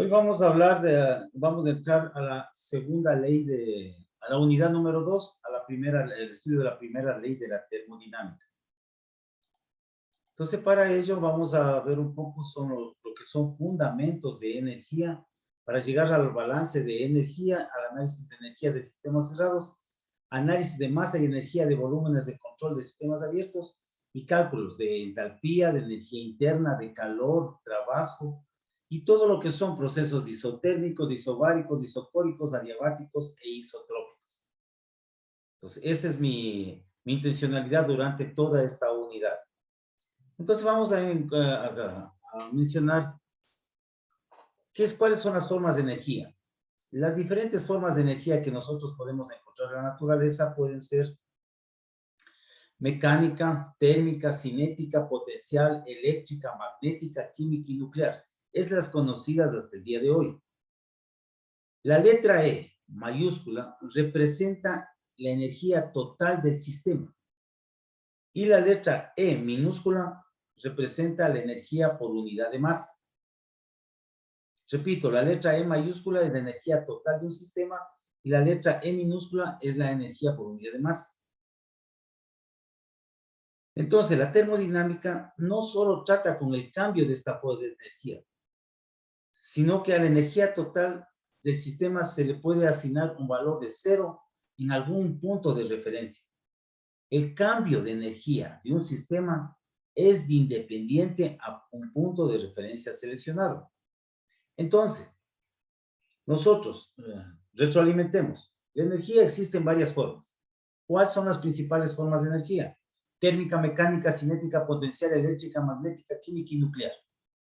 Hoy vamos a hablar vamos a entrar a la segunda ley a la unidad número 2, a la primera, el estudio de la primera ley de la termodinámica. Entonces, para ello vamos a ver un poco lo que son fundamentos de energía para llegar al balance de energía, al análisis de energía de sistemas cerrados, análisis de masa y energía de volúmenes de control de sistemas abiertos y cálculos de entalpía, de energía interna, de calor, trabajo, y todo lo que son procesos isotérmicos, isobáricos, isocóricos, adiabáticos e isotrópicos. Entonces, esa es mi intencionalidad durante toda esta unidad. Entonces, vamos a mencionar cuáles son las formas de energía. Las diferentes formas de energía que nosotros podemos encontrar en la naturaleza pueden ser mecánica, térmica, cinética, potencial, eléctrica, magnética, química y nuclear. Es las conocidas hasta el día de hoy. La letra E mayúscula representa la energía total del sistema y la letra E minúscula representa la energía por unidad de masa. Repito, la letra E mayúscula es la energía total de un sistema y la letra E minúscula es la energía por unidad de masa. Entonces, la termodinámica no solo trata con el cambio de esta forma de energía, sino que a la energía total del sistema se le puede asignar un valor de 0 en algún punto de referencia. El cambio de energía de un sistema es independiente a un punto de referencia seleccionado. Entonces, nosotros retroalimentemos. La energía existe en varias formas. ¿Cuáles son las principales formas de energía? Térmica, mecánica, cinética, potencial, eléctrica, magnética, química y nuclear.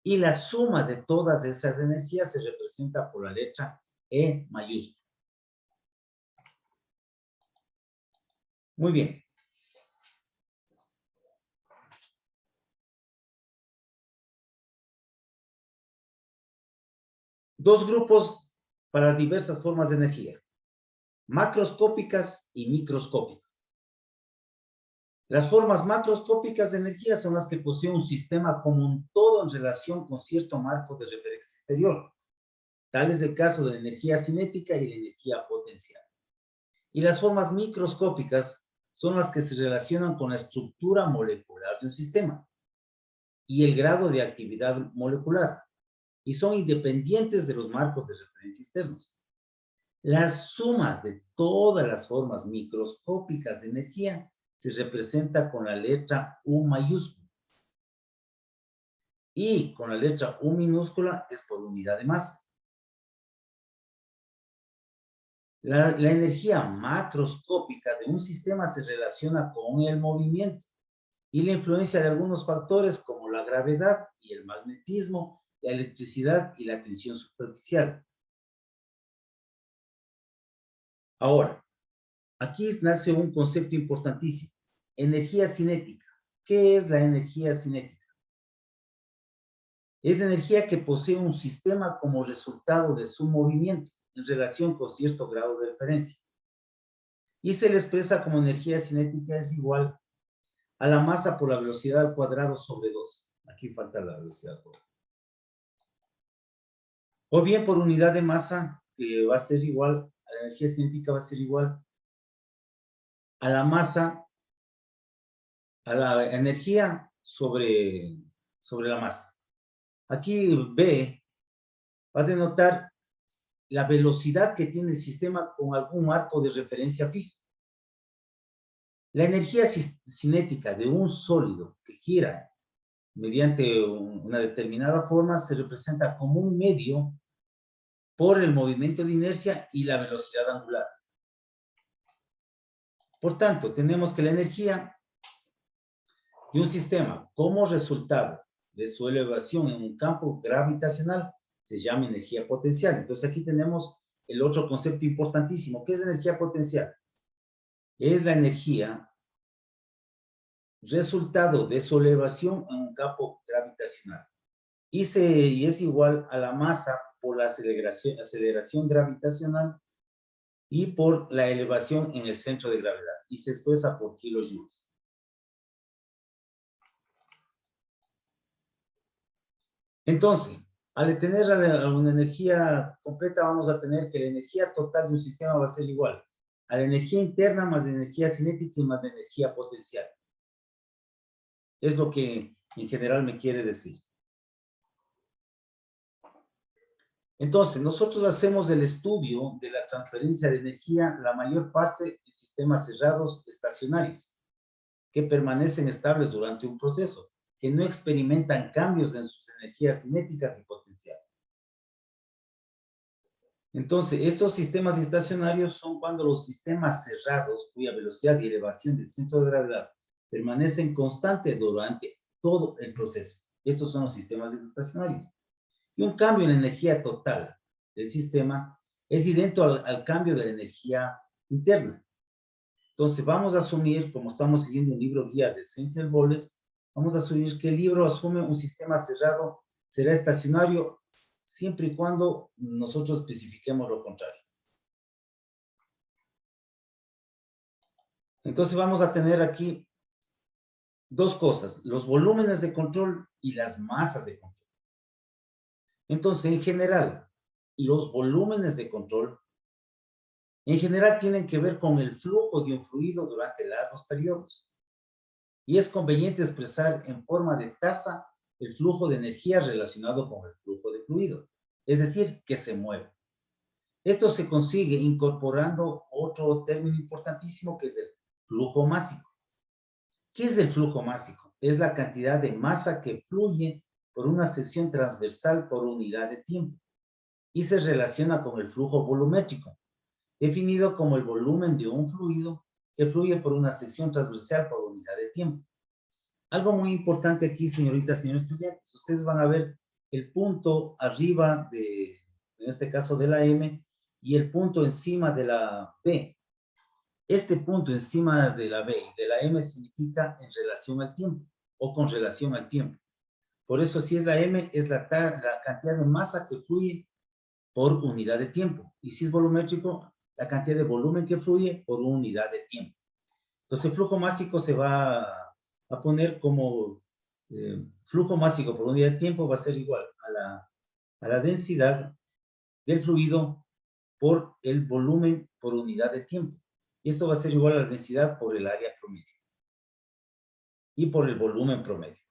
Y la suma de todas esas energías se representa por la letra E mayúscula. Muy bien. Dos grupos para las diversas formas de energía: macroscópicas y microscópicas. Las formas macroscópicas de energía son las que poseen un sistema como un todo en relación con cierto marco de referencia exterior. Tal es el caso de la energía cinética y la energía potencial. Y las formas microscópicas son las que se relacionan con la estructura molecular de un sistema y el grado de actividad molecular, y son independientes de los marcos de referencia externos. La suma de todas las formas microscópicas de energía se representa con la letra U mayúscula. Y con la letra U minúscula es por unidad de masa. La energía macroscópica de un sistema se relaciona con el movimiento y la influencia de algunos factores como la gravedad y el magnetismo, la electricidad y la tensión superficial. Ahora, aquí nace un concepto importantísimo: energía cinética. ¿Qué es la energía cinética? Es energía que posee un sistema como resultado de su movimiento en relación con cierto grado de referencia. Y se le expresa como energía cinética es igual a la masa por la velocidad al cuadrado sobre 2. Aquí falta la velocidad al cuadrado. O bien por unidad de masa, que va a ser igual, a la energía cinética va a ser igual a la masa, a la energía sobre la masa. Aquí B va a denotar la velocidad que tiene el sistema con algún marco de referencia fijo. La energía cinética de un sólido que gira mediante una determinada forma se representa como un medio por el movimiento de inercia y la velocidad angular. Por tanto, tenemos que la energía de un sistema como resultado de su elevación en un campo gravitacional se llama energía potencial. Entonces aquí tenemos el otro concepto importantísimo. ¿Qué es energía potencial? Es la energía resultado de su elevación en un campo gravitacional. Y es igual a la masa por la aceleración gravitacional y por la elevación en el centro de gravedad. Y se expresa por kilojoules. Entonces, Al tener una energía completa, vamos a tener que la energía total de un sistema va a ser igual a la energía interna más la energía cinética y más la energía potencial. Es lo que en general me quiere decir. Entonces, nosotros hacemos el estudio de la transferencia de energía, la mayor parte en sistemas cerrados estacionarios, que permanecen estables durante un proceso, que no experimentan cambios en sus energías cinéticas y potencial. Entonces, estos sistemas estacionarios son cuando los sistemas cerrados, cuya velocidad y elevación del centro de gravedad permanecen constantes durante todo el proceso. Estos son los sistemas estacionarios. Y un cambio en la energía total del sistema es idéntico al cambio de la energía interna. Entonces, vamos a asumir, como estamos siguiendo un libro guía de Saint Boles, vamos a asumir que el libro asume un sistema cerrado, será estacionario, siempre y cuando nosotros especifiquemos lo contrario. Entonces, vamos a tener aquí dos cosas, los volúmenes de control y las masas de control. Entonces, en general, los volúmenes de control en general tienen que ver con el flujo de un fluido durante largos periodos. Y es conveniente expresar en forma de tasa el flujo de energía relacionado con el flujo de fluido, es decir, que se mueve. Esto se consigue incorporando otro término importantísimo que es el flujo másico. ¿Qué es el flujo másico? Es la cantidad de masa que fluye por una sección transversal por unidad de tiempo y se relaciona con el flujo volumétrico, definido como el volumen de un fluido que fluye por una sección transversal por unidad de tiempo. Algo muy importante aquí, señoritas, señores estudiantes, ustedes van a ver el punto arriba de, en este caso de la M, y el punto encima de la B. Este punto encima de la B y de la M significa en relación al tiempo o con relación al tiempo. Por eso, si es la M, es la cantidad de masa que fluye por unidad de tiempo. Y si es volumétrico, la cantidad de volumen que fluye por unidad de tiempo. Entonces, el flujo másico se va a poner como flujo másico por unidad de tiempo va a ser igual a la densidad del fluido por el volumen por unidad de tiempo. Y esto va a ser igual a la densidad por el área promedio y por el volumen promedio.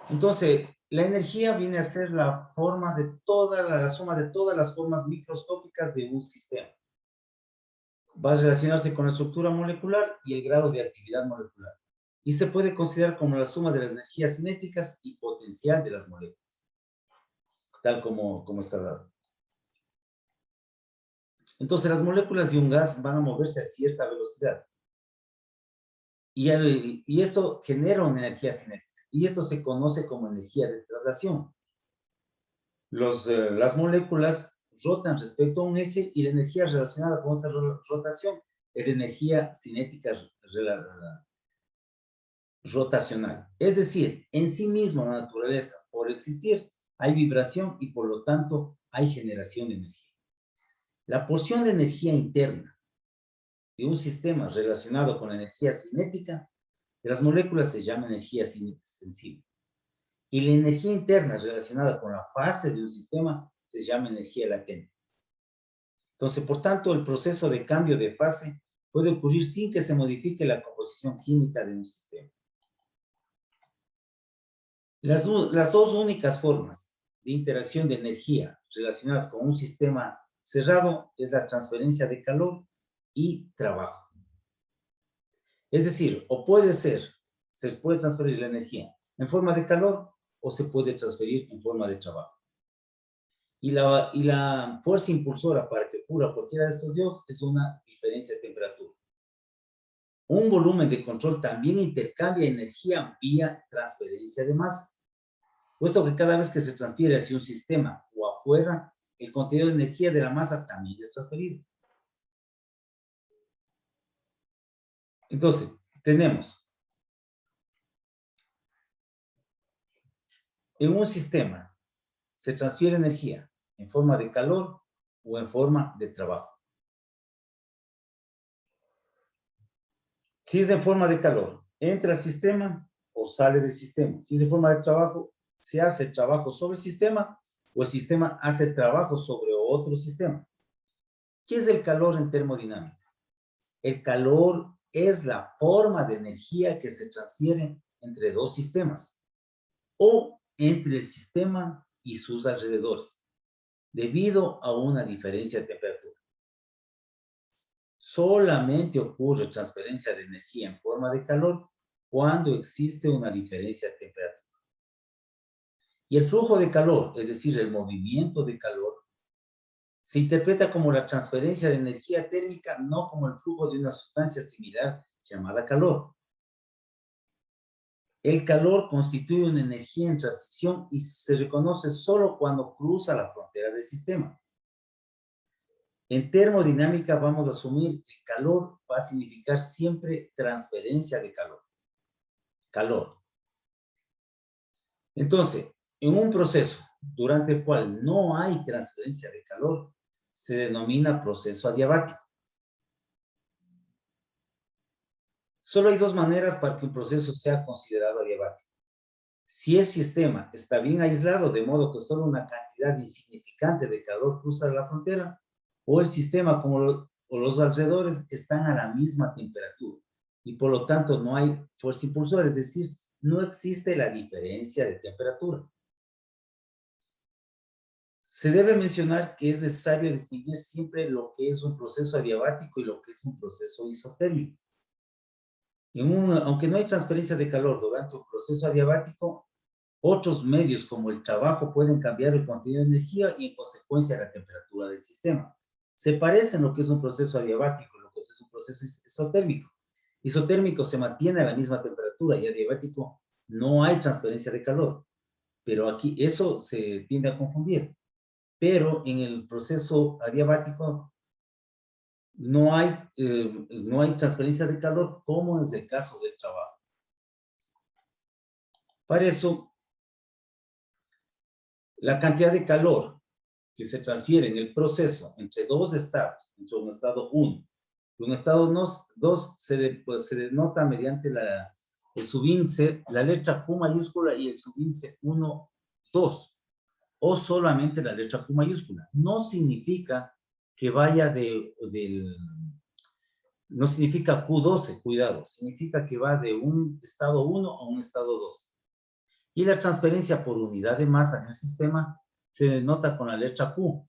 Entonces, la energía viene a ser la forma de la suma de todas las formas microscópicas de un sistema. Va a relacionarse con la estructura molecular y el grado de actividad molecular. Y se puede considerar como la suma de las energías cinéticas y potencial de las moléculas, tal como está dado. Entonces, las moléculas de un gas van a moverse a cierta velocidad. Y esto genera una energía cinética. Y esto se conoce como energía de traslación. Las moléculas rotan respecto a un eje y la energía relacionada con esa rotación es energía cinética rotacional. Es decir, en sí mismo la naturaleza, por existir, hay vibración y por lo tanto hay generación de energía. La porción de energía interna de un sistema relacionado con la energía cinética de las moléculas se llama energía sensible. Y la energía interna relacionada con la fase de un sistema se llama energía latente. Entonces, por tanto, el proceso de cambio de fase puede ocurrir sin que se modifique la composición química de un sistema. Las dos únicas formas de interacción de energía relacionadas con un sistema cerrado es la transferencia de calor y trabajo. Es decir, o se puede transferir la energía en forma de calor o se puede transferir en forma de trabajo. Y la fuerza impulsora para que ocurra cualquiera de estos dos es una diferencia de temperatura. Un volumen de control también intercambia energía vía transferencia de masa, puesto que cada vez que se transfiere hacia un sistema o afuera, el contenido de energía de la masa también es transferido. Entonces, tenemos en un sistema se transfiere energía en forma de calor o en forma de trabajo. Si es en forma de calor, entra al sistema, o sale del sistema. Si es de forma de trabajo, se hace trabajo sobre el sistema o el sistema hace trabajo sobre otro sistema. ¿Qué es el calor en termodinámica? El calor es la forma de energía que se transfiere entre dos sistemas o entre el sistema y sus alrededores, debido a una diferencia de temperatura. Solamente ocurre transferencia de energía en forma de calor cuando existe una diferencia de temperatura. Y el flujo de calor, es decir, el movimiento de calor, se interpreta como la transferencia de energía térmica, no como el flujo de una sustancia similar llamada calor. El calor constituye una energía en transición y se reconoce solo cuando cruza la frontera del sistema. En termodinámica vamos a asumir que el calor va a significar siempre transferencia de calor. Calor. Entonces, en un proceso durante el cual no hay transferencia de calor, se denomina proceso adiabático. Solo hay dos maneras para que un proceso sea considerado adiabático. Si el sistema está bien aislado, de modo que solo una cantidad insignificante de calor cruza la frontera, o el sistema o los alrededores están a la misma temperatura y por lo tanto no hay fuerza impulsora, es decir, no existe la diferencia de temperatura. Se debe mencionar que es necesario distinguir siempre lo que es un proceso adiabático y lo que es un proceso isotérmico. Aunque no hay transferencia de calor durante un proceso adiabático, otros medios como el trabajo pueden cambiar el contenido de energía y en consecuencia la temperatura del sistema. Se parece en lo que es un proceso adiabático y lo que es un proceso isotérmico. Isotérmico se mantiene a la misma temperatura y adiabático no hay transferencia de calor. Pero aquí eso se tiende a confundir. Pero en el proceso adiabático no hay transferencia de calor como es el caso del trabajo. Para eso, la cantidad de calor que se transfiere en el proceso entre dos estados, entre un estado 1 y un estado 2, se denota mediante el subíndice, la letra Q mayúscula y el subíndice 1, 2, o solamente la letra Q mayúscula. No significa que vaya no significa Q12, cuidado, significa que va de un estado 1 a un estado 2. Y la transferencia por unidad de masa en el sistema se denota con la letra Q.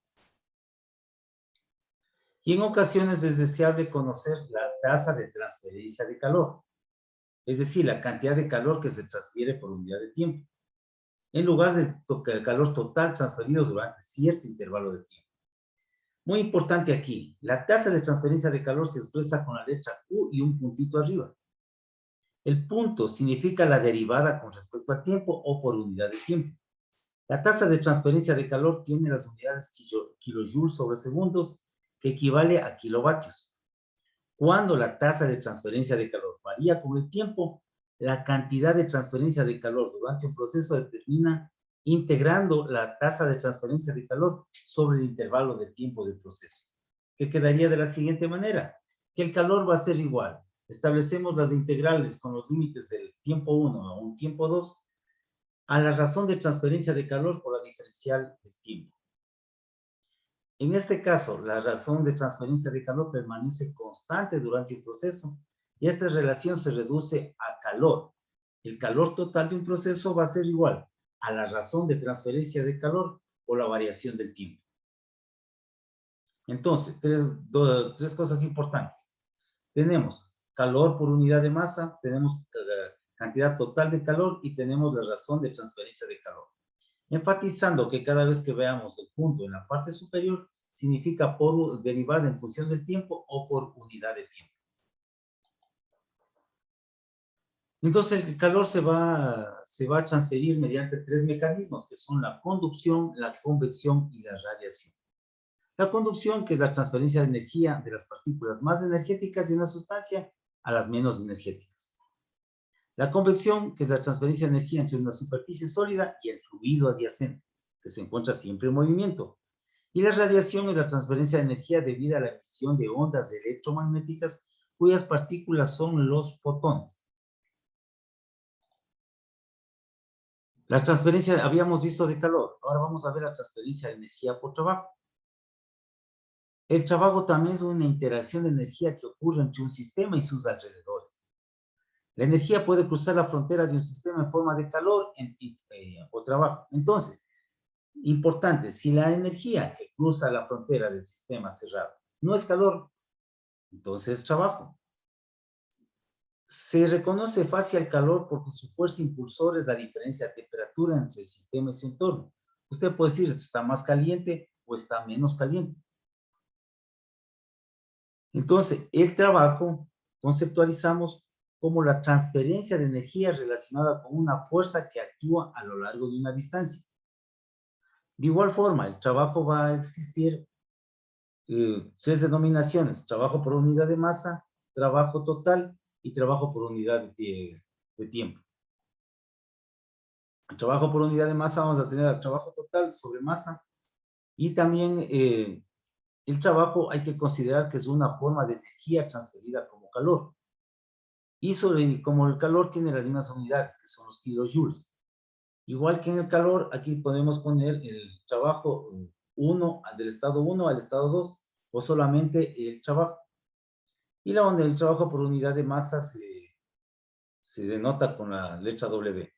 Y en ocasiones es deseable conocer la tasa de transferencia de calor, es decir, la cantidad de calor que se transfiere por unidad de tiempo, en lugar del calor total transferido durante cierto intervalo de tiempo. Muy importante aquí, la tasa de transferencia de calor se expresa con la letra Q y un puntito arriba. El punto significa la derivada con respecto al tiempo o por unidad de tiempo. La tasa de transferencia de calor tiene las unidades kilojoules sobre segundos, que equivale a kilovatios. Cuando la tasa de transferencia de calor varía con el tiempo, la cantidad de transferencia de calor durante un proceso determina integrando la tasa de transferencia de calor sobre el intervalo de tiempo del proceso, que quedaría de la siguiente manera, que el calor va a ser igual. Establecemos las integrales con los límites del tiempo 1 a un tiempo 2 a la razón de transferencia de calor por la diferencial del tiempo. En este caso, la razón de transferencia de calor permanece constante durante el proceso y esta relación se reduce a calor. El calor total de un proceso va a ser igual a la razón de transferencia de calor o la variación del tiempo. Entonces, tres cosas importantes. Tenemos calor por unidad de masa, tenemos cantidad total de calor y tenemos la razón de transferencia de calor. Enfatizando que cada vez que veamos el punto en la parte superior, significa por derivada en función del tiempo o por unidad de tiempo. Entonces, el calor se va a transferir mediante tres mecanismos, que son la conducción, la convección y la radiación. La conducción, que es la transferencia de energía de las partículas más energéticas de una sustancia a las menos energéticas. La convección, que es la transferencia de energía entre una superficie sólida y el fluido adyacente, que se encuentra siempre en movimiento. Y la radiación es la transferencia de energía debido a la emisión de ondas electromagnéticas cuyas partículas son los fotones. La transferencia habíamos visto de calor. Ahora vamos a ver la transferencia de energía por trabajo. El trabajo también es una interacción de energía que ocurre entre un sistema y sus alrededores. La energía puede cruzar la frontera de un sistema en forma de calor o trabajo. Entonces, importante, si la energía que cruza la frontera del sistema cerrado no es calor, entonces es trabajo. Se reconoce fácil el calor porque su fuerza impulsora es la diferencia de temperatura entre el sistema y su entorno. Usted puede decir, esto está más caliente o está menos caliente. Entonces, el trabajo conceptualizamos como la transferencia de energía relacionada con una fuerza que actúa a lo largo de una distancia. De igual forma, el trabajo va a existir tres denominaciones: trabajo por unidad de masa, trabajo total y trabajo por unidad de tiempo. El trabajo por unidad de masa vamos a tener el trabajo total sobre masa, y también el trabajo hay que considerar que es una forma de energía transferida como calor. Y como el calor tiene las mismas unidades, que son los kilojoules. Igual que en el calor, aquí podemos poner el trabajo 1 del estado 1 al estado 2, o solamente el trabajo. Y el trabajo por unidad de masa se denota con la letra W.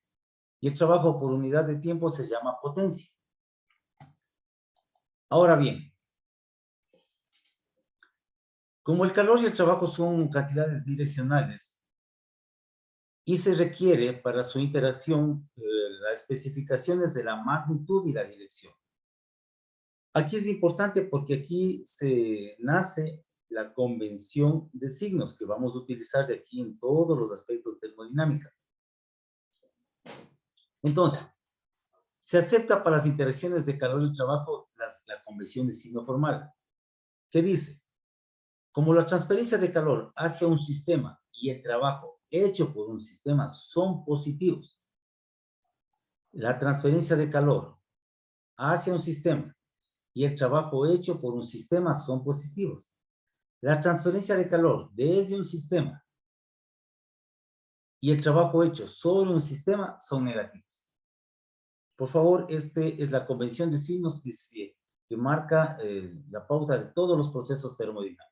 Y el trabajo por unidad de tiempo se llama potencia. Ahora bien, como el calor y el trabajo son cantidades direccionales y se requiere para su interacción las especificaciones de la magnitud y la dirección. Aquí es importante porque aquí se nace la convención de signos que vamos a utilizar de aquí en todos los aspectos de termodinámica. Entonces, se acepta para las interacciones de calor y trabajo la convención de signo formal, que dice: como la transferencia de calor hacia un sistema y el trabajo hecho por un sistema son positivos, la transferencia de calor hacia un sistema y el trabajo hecho por un sistema son positivos. La transferencia de calor desde un sistema y el trabajo hecho sobre un sistema son negativos. Por favor, esta es la convención de signos que marca la pauta de todos los procesos termodinámicos.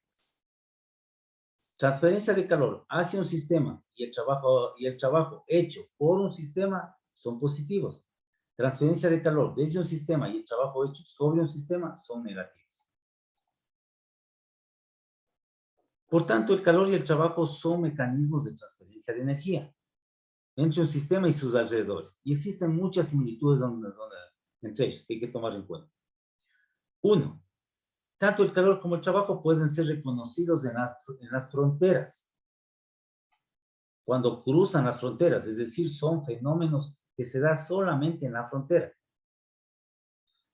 Transferencia de calor hacia un sistema y el trabajo hecho por un sistema son positivos. Transferencia de calor desde un sistema y el trabajo hecho sobre un sistema son negativos. Por tanto, el calor y el trabajo son mecanismos de transferencia de energía entre un sistema y sus alrededores. Y existen muchas similitudes entre ellos que hay que tomar en cuenta. Uno, tanto el calor como el trabajo pueden ser reconocidos en las fronteras, cuando cruzan las fronteras, es decir, son fenómenos que se dan solamente en la frontera.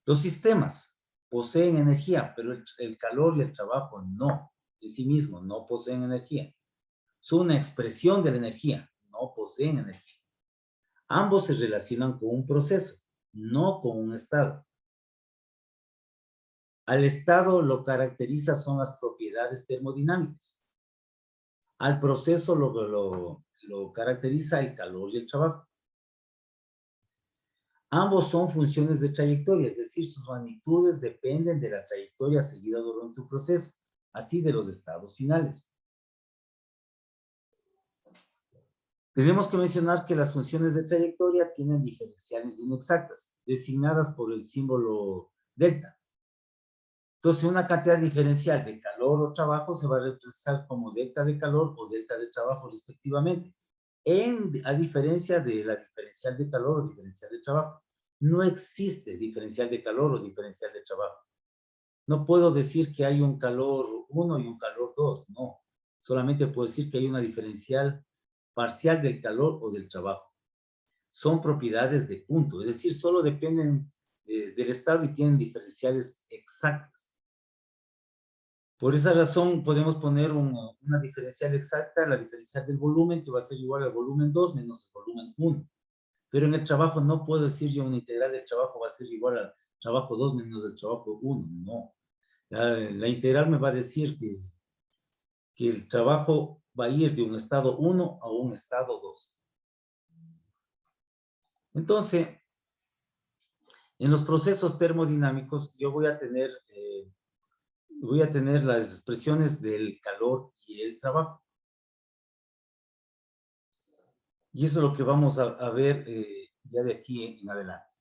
Los sistemas poseen energía, pero el calor y el trabajo no, en sí mismos no poseen energía. Son una expresión de la energía, no poseen energía. Ambos se relacionan con un proceso, no con un estado. Al estado lo caracteriza son las propiedades termodinámicas. Al proceso lo caracteriza el calor y el trabajo. Ambos son funciones de trayectoria, es decir, sus magnitudes dependen de la trayectoria seguida durante un proceso, así de los estados finales. Tenemos que mencionar que las funciones de trayectoria tienen diferenciales inexactas, designadas por el símbolo delta. Entonces, una cantidad diferencial de calor o trabajo se va a representar como delta de calor o delta de trabajo respectivamente, a diferencia de la diferencial de calor o diferencial de trabajo. No existe diferencial de calor o diferencial de trabajo. No puedo decir que hay un calor 1 y un calor 2, no. Solamente puedo decir que hay una diferencial parcial del calor o del trabajo. Son propiedades de punto, es decir, solo dependen del estado y tienen diferenciales exactas. Por esa razón podemos poner una diferencial exacta, la diferencial del volumen, que va a ser igual al volumen 2 menos el volumen 1. Pero en el trabajo no puedo decir yo una integral del trabajo va a ser igual al trabajo 2 menos el trabajo 1, no. La integral me va a decir que el trabajo va a ir de un estado 1 a un estado 2. Entonces, en los procesos termodinámicos, yo voy a tener las expresiones del calor y el trabajo. Y eso es lo que vamos a ver ya de aquí en adelante.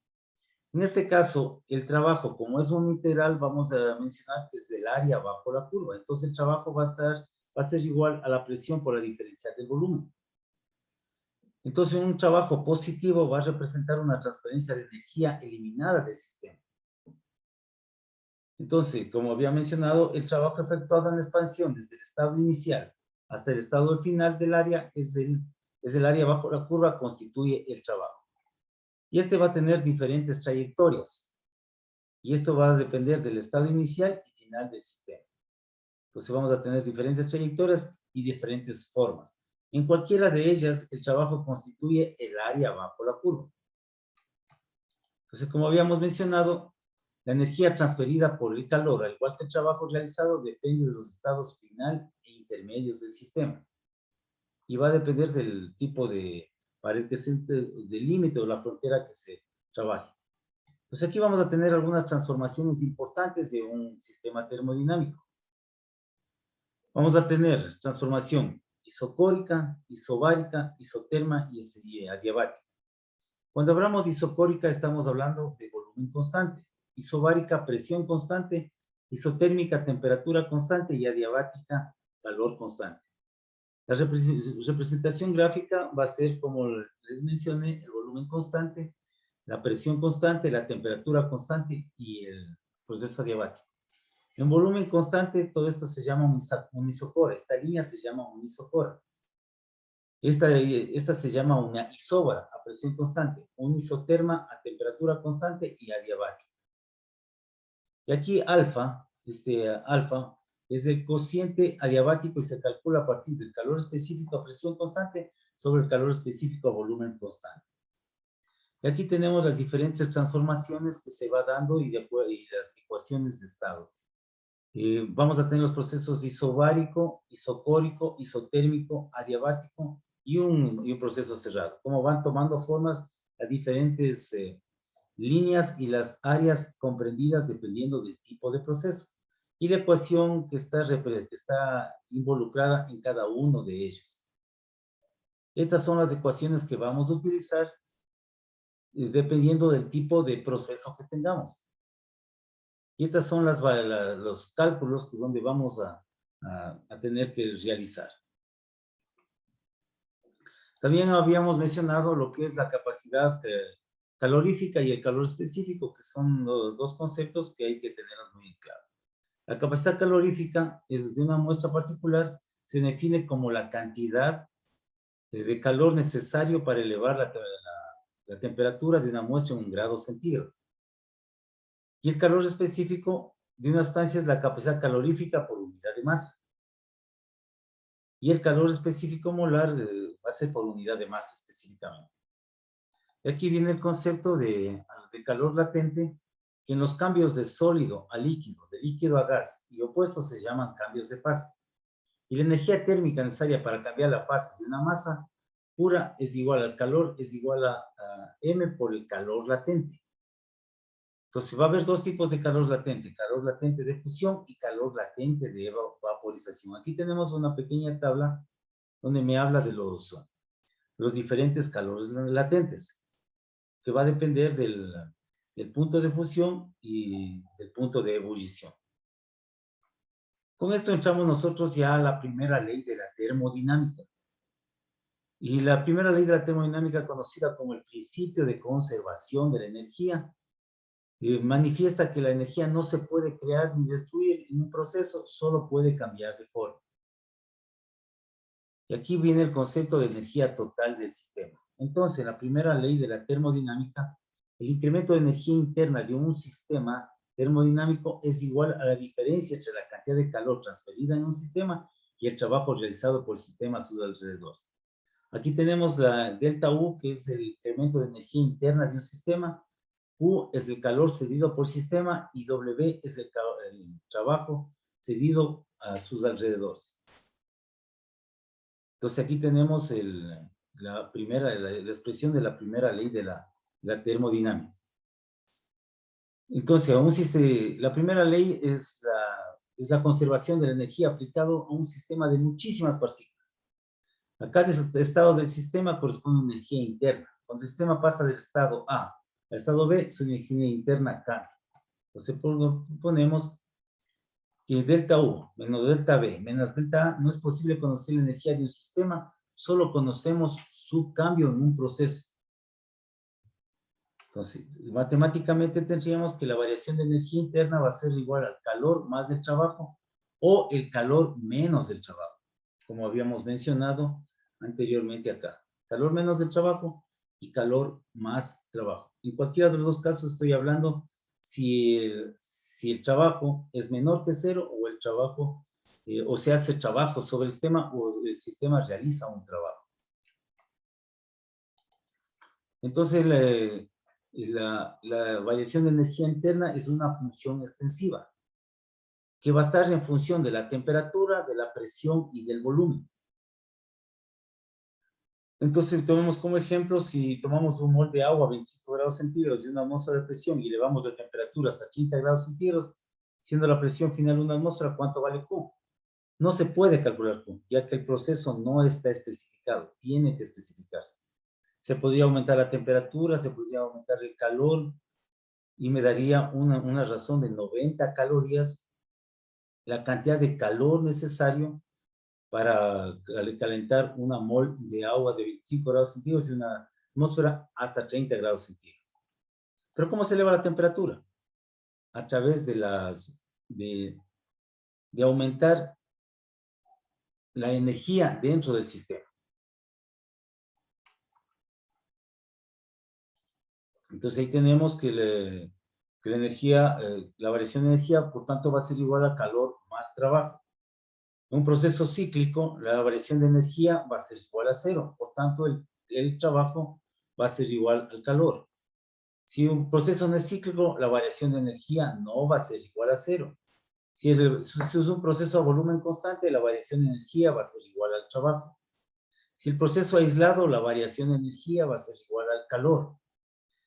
En este caso, el trabajo, como es un integral, vamos a mencionar que es el área bajo la curva. Entonces, el trabajo va a ser igual a la presión por la diferencia del volumen. Entonces, un trabajo positivo va a representar una transferencia de energía eliminada del sistema. Entonces, como había mencionado, el trabajo efectuado en la expansión desde el estado inicial hasta el estado final del área es el área bajo la curva, constituye el trabajo. Y este va a tener diferentes trayectorias. Y esto va a depender del estado inicial y final del sistema. Entonces vamos a tener diferentes trayectorias y diferentes formas. En cualquiera de ellas, el trabajo constituye el área bajo la curva. Entonces, como habíamos mencionado, la energía transferida por el calor, al igual que el trabajo realizado, depende de los estados final e intermedios del sistema. Y va a depender del tipo de pared que se, del límite o la frontera que se trabaje. Entonces aquí vamos a tener algunas transformaciones importantes de un sistema termodinámico. Vamos a tener transformación isocórica, isobárica, isoterma y adiabática. Cuando hablamos de isocórica estamos hablando de volumen constante, isobárica presión constante, isotérmica temperatura constante y adiabática calor constante. La representación gráfica va a ser, como les mencioné, el volumen constante, la presión constante, la temperatura constante y el proceso adiabático. En volumen constante, todo esto se llama unisocora. Esta línea se llama unisocora. Esta se llama una isóbara a presión constante, un isoterma a temperatura constante y adiabática. Y aquí alfa, alfa es el cociente adiabático y se calcula a partir del calor específico a presión constante sobre el calor específico a volumen constante. Y aquí tenemos las diferentes transformaciones que se va dando y las ecuaciones de estado. Vamos a tener los procesos isobárico, isocórico, isotérmico, adiabático y un proceso cerrado. Cómo van tomando formas las diferentes líneas y las áreas comprendidas dependiendo del tipo de proceso y la ecuación que está involucrada en cada uno de ellos. Estas son las ecuaciones que vamos a utilizar dependiendo del tipo de proceso que tengamos. Y estas son los cálculos donde vamos a tener que realizar. También habíamos mencionado lo que es la capacidad calorífica y el calor específico, que son los dos conceptos que hay que tener muy claro. La capacidad calorífica es de una muestra particular, se define como la cantidad de calor necesario para elevar la temperatura de una muestra en 1 grado centígrado. Y el calor específico de una sustancia es la capacidad calorífica por unidad de masa. Y el calor específico molar va a ser por unidad de masa específicamente. Y aquí viene el concepto de calor latente, que en los cambios de sólido a líquido, de líquido a gas y opuestos se llaman cambios de fase. Y la energía térmica necesaria para cambiar la fase de una masa pura es igual al calor, es igual a M por el calor latente. Entonces va a haber dos tipos de calor latente de fusión y calor latente de vaporización. Aquí tenemos una pequeña tabla donde me habla de los diferentes calores latentes, que va a depender del punto de fusión y del punto de ebullición. Con esto entramos nosotros ya a la primera ley de la termodinámica. Y la primera ley de la termodinámica, conocida como el principio de conservación de la energía, manifiesta que la energía no se puede crear ni destruir en un proceso, solo puede cambiar de forma. Y aquí viene el concepto de energía total del sistema. Entonces, la primera ley de la termodinámica, el incremento de energía interna de un sistema termodinámico es igual a la diferencia entre la cantidad de calor transferida en un sistema y el trabajo realizado por el sistema a sus alrededores. Aquí tenemos la delta U, que es el incremento de energía interna de un sistema. U es el calor cedido por el sistema y W es el trabajo cedido a sus alrededores. Entonces aquí tenemos la expresión de la primera ley de la la termodinámica. Entonces, la primera ley es la conservación de la energía aplicado a un sistema de muchísimas partículas. Acá, el estado del sistema corresponde a una energía interna. Cuando el sistema pasa del estado A al estado B, su energía interna cambia. Entonces, ponemos que delta U menos delta B menos delta A no es posible conocer la energía de un sistema, solo conocemos su cambio en un proceso. Entonces, matemáticamente tendríamos que la variación de energía interna va a ser igual al calor más del trabajo o el calor menos del trabajo, como habíamos mencionado anteriormente acá. Calor menos del trabajo y calor más trabajo. En cualquiera de los dos casos estoy hablando si el trabajo es menor que cero o el trabajo, o se hace trabajo sobre el sistema o el sistema realiza un trabajo. Entonces, la variación de energía interna es una función extensiva que va a estar en función de la temperatura, de la presión y del volumen. Entonces, tomemos como ejemplo, si tomamos un mol de agua a 25 grados centígrados y una atmósfera de presión y elevamos la temperatura hasta 30 grados centígrados, siendo la presión final de una atmósfera, ¿cuánto vale Q? No se puede calcular Q, ya que el proceso no está especificado, tiene que especificarse. Se podría aumentar la temperatura, se podría aumentar el calor, y me daría una razón de 90 calorías, la cantidad de calor necesario para calentar una mol de agua de 25 grados centígrados y una atmósfera hasta 30 grados centígrados. Pero ¿cómo se eleva la temperatura? A través de aumentar la energía dentro del sistema. Entonces ahí tenemos que la energía, la variación de energía, por tanto, va a ser igual a calor más trabajo. En un proceso cíclico, la variación de energía va a ser igual a cero. Por tanto, el trabajo va a ser igual al calor. Si un proceso no es cíclico, la variación de energía no va a ser igual a cero. Si es un proceso a volumen constante, la variación de energía va a ser igual al trabajo. Si el proceso aislado, la variación de energía va a ser igual al calor.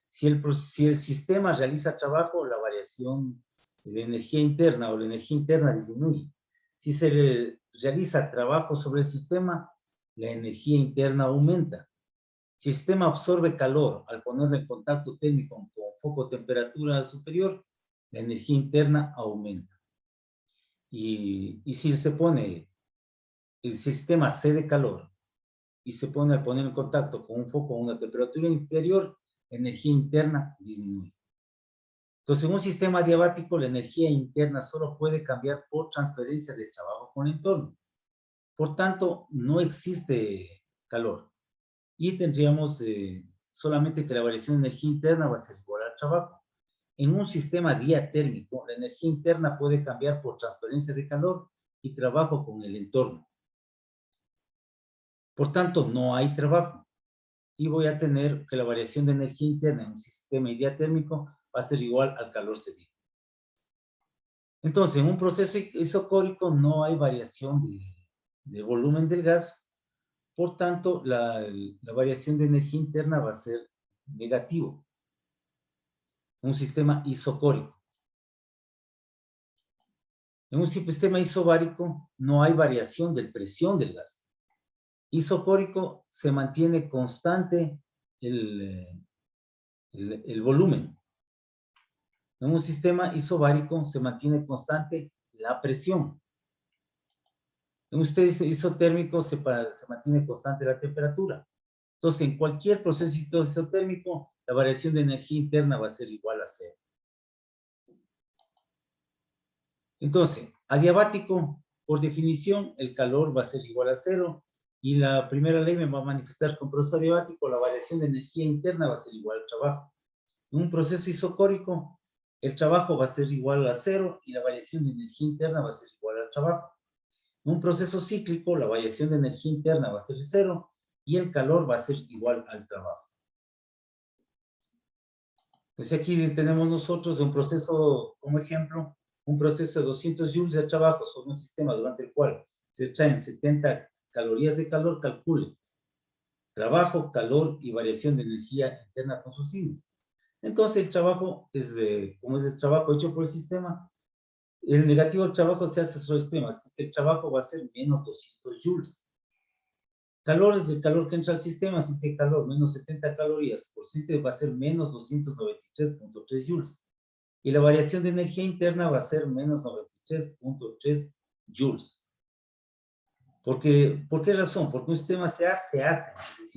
Si el sistema realiza trabajo, la variación de energía interna o la energía interna disminuye. Si se realiza trabajo sobre el sistema, la energía interna aumenta. Si el sistema absorbe calor al ponerlo en contacto térmico con foco temperatura superior, la energía interna aumenta. Y si el sistema cede calor y se pone a poner en contacto con un foco a una temperatura inferior, la energía interna disminuye. Entonces, en un sistema adiabático, la energía interna solo puede cambiar por transferencia de trabajo con el entorno. Por tanto, no existe calor. Y tendríamos solamente que la variación de energía interna va a ser igual al trabajo. En un sistema diatérmico, la energía interna puede cambiar por transferencia de calor y trabajo con el entorno. Por tanto, no hay trabajo. Y voy a tener que la variación de energía interna en un sistema diatérmico va a ser igual al calor cedido. Entonces, en un proceso isocórico no hay variación de volumen del gas, por tanto, la variación de energía interna va a ser negativo. Un sistema isocórico. En un sistema isobárico no hay variación de presión del gas. Isocórico se mantiene constante el volumen. En un sistema isobárico se mantiene constante la presión. En un sistema isotérmico se mantiene constante la temperatura. Entonces, en cualquier proceso isotérmico, la variación de energía interna va a ser igual a cero. Entonces, adiabático, por definición, el calor va a ser igual a cero. Y la primera ley me va a manifestar con proceso adiabático, la variación de energía interna va a ser igual al trabajo. En un proceso isocórico, el trabajo va a ser igual a cero y la variación de energía interna va a ser igual al trabajo. En un proceso cíclico, la variación de energía interna va a ser cero y el calor va a ser igual al trabajo. Entonces aquí tenemos nosotros un proceso, como ejemplo, un proceso de 200 joules de trabajo sobre un sistema durante el cual se extraen 70 calorías de calor, calcule trabajo, calor y variación de energía interna con sus signos. Entonces el trabajo es, como es el trabajo hecho por el sistema, el negativo del trabajo se hace sobre el sistema, así que el trabajo va a ser menos 200 joules. Calor es el calor que entra al sistema, así que calor menos 70 calorías por ciento va a ser menos 293.3 joules. Y la variación de energía interna va a ser menos 93.3 joules. ¿Por qué razón? Porque un sistema se hace, es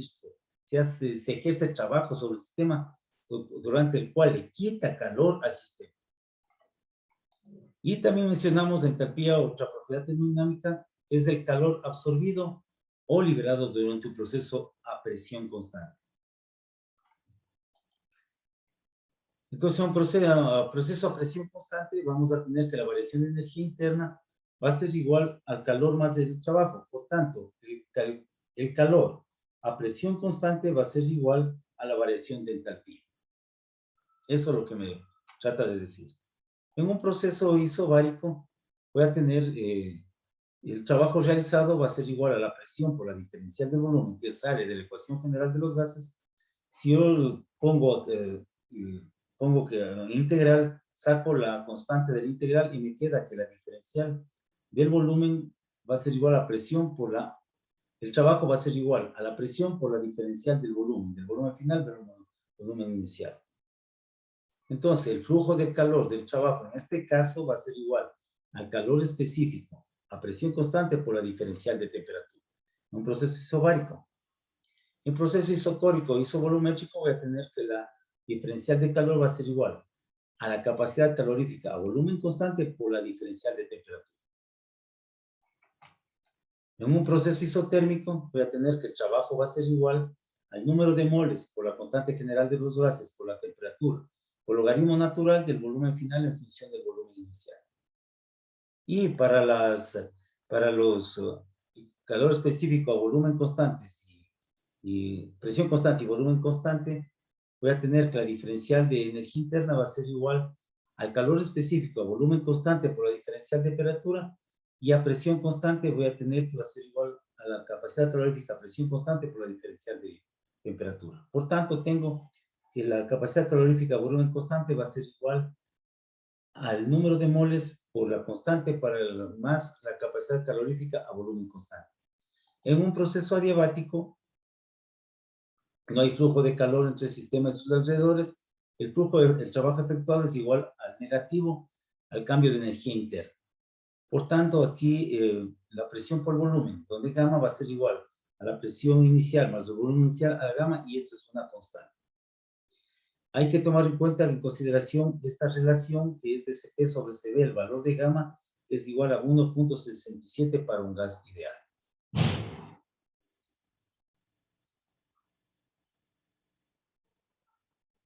decir, se ejerce trabajo sobre el sistema durante el cual le quita calor al sistema. Y también mencionamos la entalpía, otra propiedad termodinámica, que es el calor absorbido o liberado durante un proceso a presión constante. Entonces, un proceso a presión constante, vamos a tener que la variación de energía interna va a ser igual al calor más el trabajo. Por tanto, el calor a presión constante va a ser igual a la variación de entalpía. Eso es lo que me trata de decir. En un proceso isobárico voy a tener el trabajo realizado va a ser igual a la presión por la diferencial del volumen que sale de la ecuación general de los gases. Si yo pongo que integral, saco la constante del integral y me queda que la diferencial del volumen va a ser igual a la presión por el trabajo va a ser igual a la presión por la diferencial del volumen final del volumen inicial. Entonces, el flujo de calor del trabajo en este caso va a ser igual al calor específico a presión constante por la diferencial de temperatura. Un proceso isobárico. En proceso isocórico, isovolumétrico, voy a tener que la diferencial de calor va a ser igual a la capacidad calorífica a volumen constante por la diferencial de temperatura. En un proceso isotérmico, voy a tener que el trabajo va a ser igual al número de moles por la constante general de los gases por la temperatura, por logaritmo natural del volumen final en función del volumen inicial. Y para los calor específico a volumen constante y presión constante y volumen constante, voy a tener que la diferencial de energía interna va a ser igual al calor específico a volumen constante por la diferencial de temperatura, y a presión constante voy a tener que va a ser igual a la capacidad calorífica a presión constante por la diferencial de temperatura. Por tanto, tengo que la capacidad calorífica a volumen constante va a ser igual al número de moles por la constante más la capacidad calorífica a volumen constante. En un proceso adiabático, no hay flujo de calor entre el sistema y sus alrededores. El trabajo efectuado es igual al negativo al cambio de energía interna. Por tanto, aquí la presión por volumen, donde gamma va a ser igual a la presión inicial más el volumen inicial a la gamma, y esto es una constante. Hay que tomar en cuenta en consideración esta relación que es de Cp sobre Cv, el valor de gamma, que es igual a 1.67 para un gas ideal.